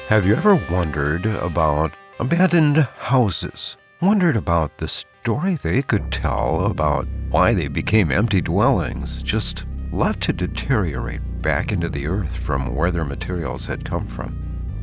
Have you ever wondered about abandoned houses? Wondered about the story they could tell about why they became empty dwellings, just left to deteriorate back into the earth from where their materials had come from?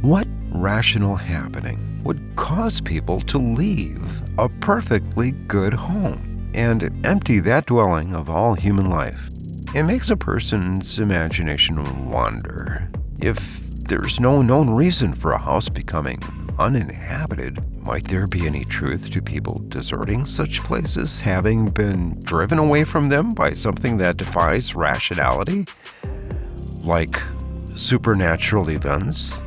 What rational happening would cause people to leave a perfectly good home and empty that dwelling of all human life? It makes a person's imagination wander. If there's no known reason for a house becoming uninhabited, might there be any truth to people deserting such places, having been driven away from them by something that defies rationality, like supernatural events?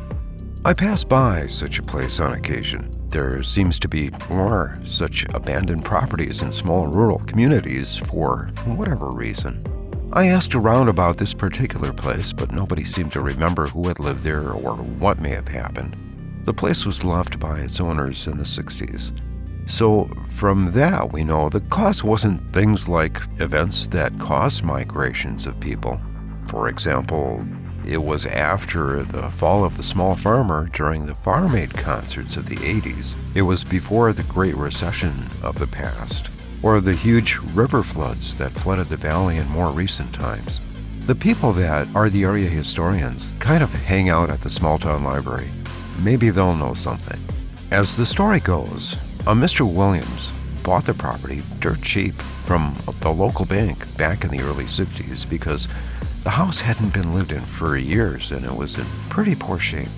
I pass by such a place on occasion. There seems to be more such abandoned properties in small rural communities for whatever reason. I asked around about this particular place, but nobody seemed to remember who had lived there or what may have happened. The place was left by its owners in the 60s. So from that, we know the cause wasn't things like events that caused migrations of people. For example, it was after the fall of the small farmer during the Farm Aid concerts of the 80s. It was before the Great Recession of the past, or the huge river floods that flooded the valley in more recent times. The people that are the area historians kind of hang out at the small town library. Maybe they'll know something. As the story goes, a Mr. Williams bought the property dirt cheap from the local bank back in the early 60s because the house hadn't been lived in for years and it was in pretty poor shape.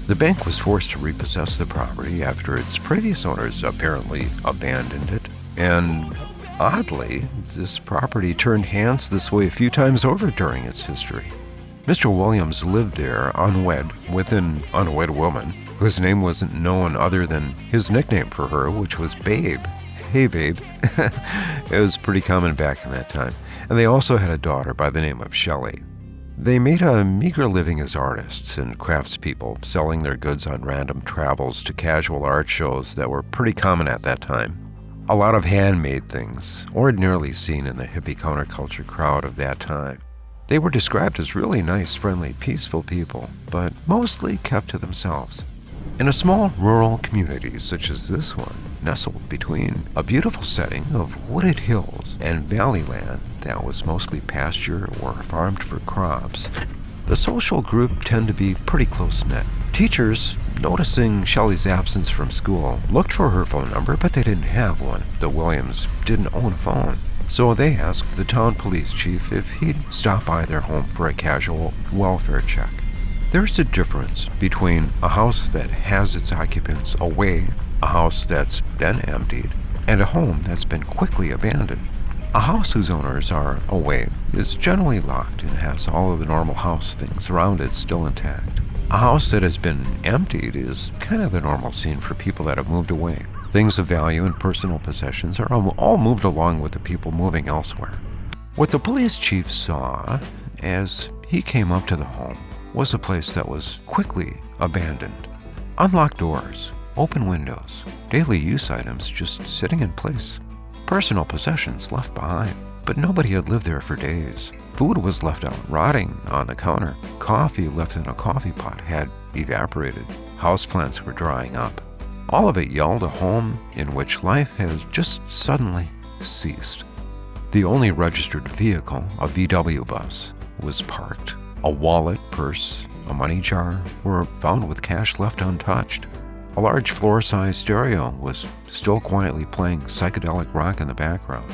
The bank was forced to repossess the property after its previous owners apparently abandoned it. And oddly, this property turned hands this way a few times over during its history. Mr. Williams lived there unwed with an unwed woman whose name wasn't known other than his nickname for her, which was Babe. Hey, Babe. It was pretty common back in that time. And they also had a daughter by the name of Shelley. They made a meager living as artists and craftspeople, selling their goods on random travels to casual art shows that were pretty common at that time. A lot of handmade things, ordinarily seen in the hippie counterculture crowd of that time. They were described as really nice, friendly, peaceful people, but mostly kept to themselves. In a small rural community such as this one, nestled between a beautiful setting of wooded hills and valley land that was mostly pasture or farmed for crops, the social group tend to be pretty close-knit. Teachers, noticing Shelley's absence from school, looked for her phone number, but they didn't have one. The Williams didn't own a phone, so they asked the town police chief if he'd stop by their home for a casual welfare check. There's a difference between a house that has its occupants away, a house that's been emptied, and a home that's been quickly abandoned. A house whose owners are away is generally locked and has all of the normal house things around it still intact. A house that has been emptied is kind of the normal scene for people that have moved away. Things of value and personal possessions are all moved along with the people moving elsewhere. What the police chief saw as he came up to the home was a place that was quickly abandoned. Unlocked doors, open windows, daily use items just sitting in place. Personal possessions left behind, but nobody had lived there for days. Food was left out, rotting on the counter. Coffee left in a coffee pot had evaporated. Houseplants were drying up. All of it yelled a home in which life has just suddenly ceased. The only registered vehicle, a VW bus, was parked. A wallet, purse, a money jar were found with cash left untouched. A large floor-sized stereo was still quietly playing psychedelic rock in the background.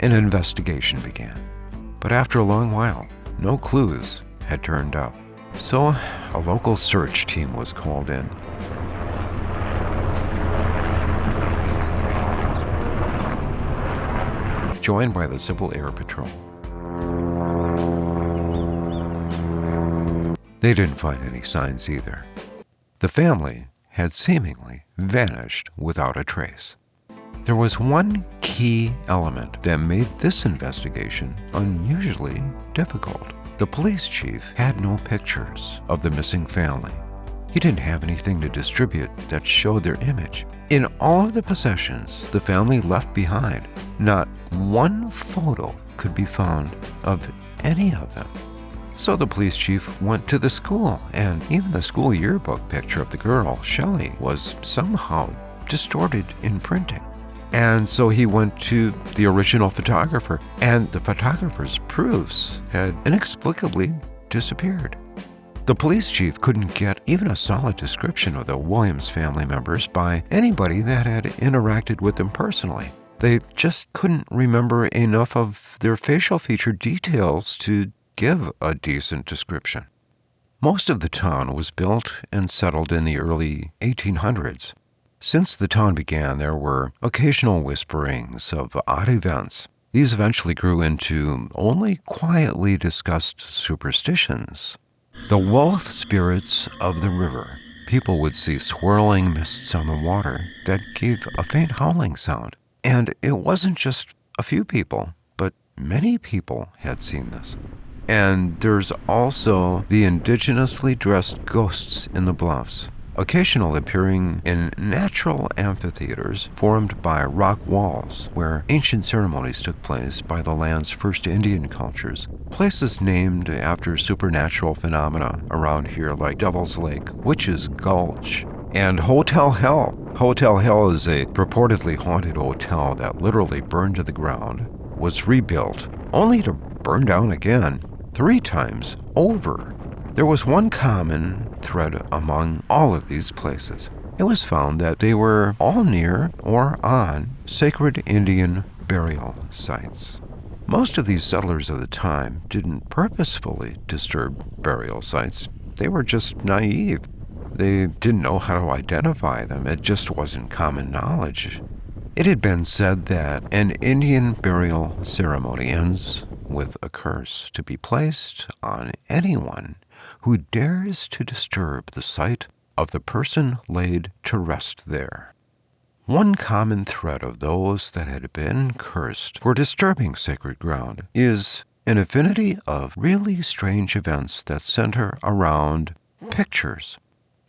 An investigation began. But after a long while, no clues had turned up. So a local search team was called in. Joined by the Civil Air Patrol. They didn't find any signs either. The family had seemingly vanished without a trace. There was one key element that made this investigation unusually difficult. The police chief had no pictures of the missing family. He didn't have anything to distribute that showed their image. In all of the possessions the family left behind, not one photo could be found of any of them. So the police chief went to the school, and even the school yearbook picture of the girl, Shelley, was somehow distorted in printing. And so he went to the original photographer, and the photographer's proofs had inexplicably disappeared. The police chief couldn't get even a solid description of the Williams family members by anybody that had interacted with them personally. They just couldn't remember enough of their facial feature details to give a decent description. Most of the town was built and settled in the early 1800s. Since the town began, there were occasional whisperings of odd events. These eventually grew into only quietly discussed superstitions. The wolf spirits of the river. People would see swirling mists on the water that gave a faint howling sound. And it wasn't just a few people, but many people had seen this. And there's also the indigenously dressed ghosts in the bluffs, occasionally appearing in natural amphitheaters formed by rock walls where ancient ceremonies took place by the land's first Indian cultures. Places named after supernatural phenomena around here like Devil's Lake, Witch's Gulch, and Hotel Hell. Hotel Hell is a purportedly haunted hotel that literally burned to the ground, was rebuilt, only to burn down again 3 times over. There was one common thread among all of these places. It was found that they were all near or on sacred Indian burial sites. Most of these settlers of the time didn't purposefully disturb burial sites. They were just naive. They didn't know how to identify them. It just wasn't common knowledge. It had been said that an Indian burial ceremony ends with a curse to be placed on anyone who dares to disturb the site of the person laid to rest there. One common thread of those that had been cursed for disturbing sacred ground is an affinity of really strange events that center around pictures.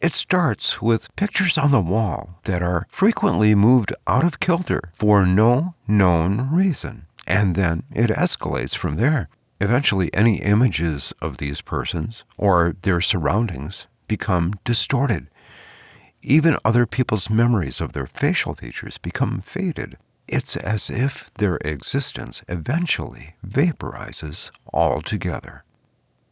It starts with pictures on the wall that are frequently moved out of kilter for no known reason, and then it escalates from there. Eventually, any images of these persons or their surroundings become distorted. Even other people's memories of their facial features become faded. It's as if their existence eventually vaporizes altogether.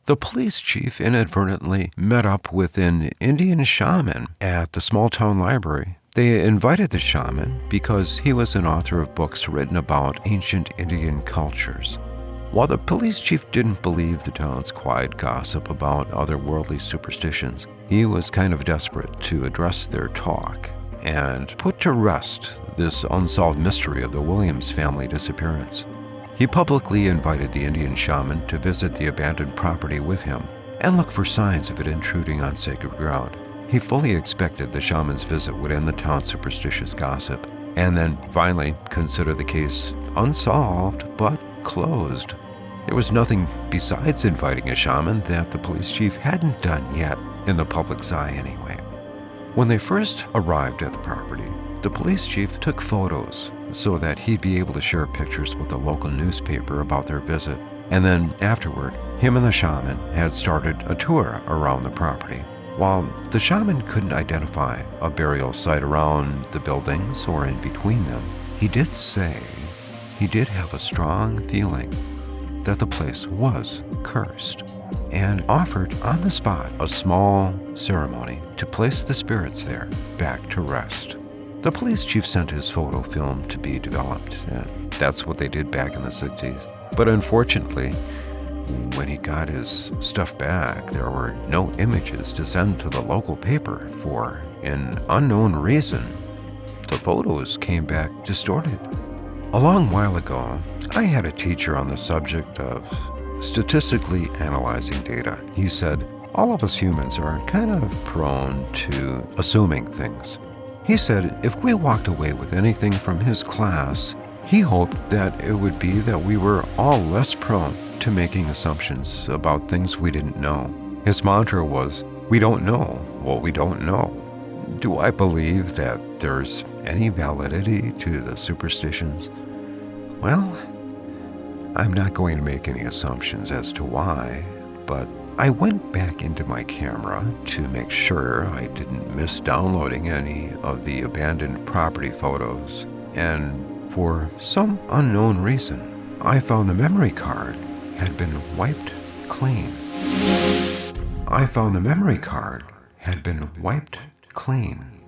The police chief inadvertently met up with an Indian shaman at the small town library. They invited the shaman because he was an author of books written about ancient Indian cultures. While the police chief didn't believe the town's quiet gossip about otherworldly superstitions, he was kind of desperate to address their talk and put to rest this unsolved mystery of the Williams family disappearance. He publicly invited the Indian shaman to visit the abandoned property with him and look for signs of it intruding on sacred ground. He fully expected the shaman's visit would end the town's superstitious gossip and then finally consider the case unsolved but closed. There was nothing besides inviting a shaman that the police chief hadn't done yet, in the public's eye anyway. When they first arrived at the property, the police chief took photos so that he'd be able to share pictures with the local newspaper about their visit. And then afterward, him and the shaman had started a tour around the property. While the shaman couldn't identify a burial site around the buildings or in between them, he did say he did have a strong feeling that the place was cursed and offered on the spot a small ceremony to place the spirits there back to rest. The police chief sent his photo film to be developed, and that's what they did back in the 60s. But unfortunately, when he got his stuff back, there were no images to send to the local paper for an unknown reason. The photos came back distorted. A long while ago, I had a teacher on the subject of statistically analyzing data. He said, all of us humans are kind of prone to assuming things. He said if we walked away with anything from his class, he hoped that it would be that we were all less prone to making assumptions about things we didn't know. His mantra was, we don't know what we don't know. Do I believe that there's any validity to the superstitions? Well, I'm not going to make any assumptions as to why, but I went back into my camera to make sure I didn't miss downloading any of the abandoned property photos, and for some unknown reason, I found the memory card had been wiped clean. I found the memory card had been wiped clean.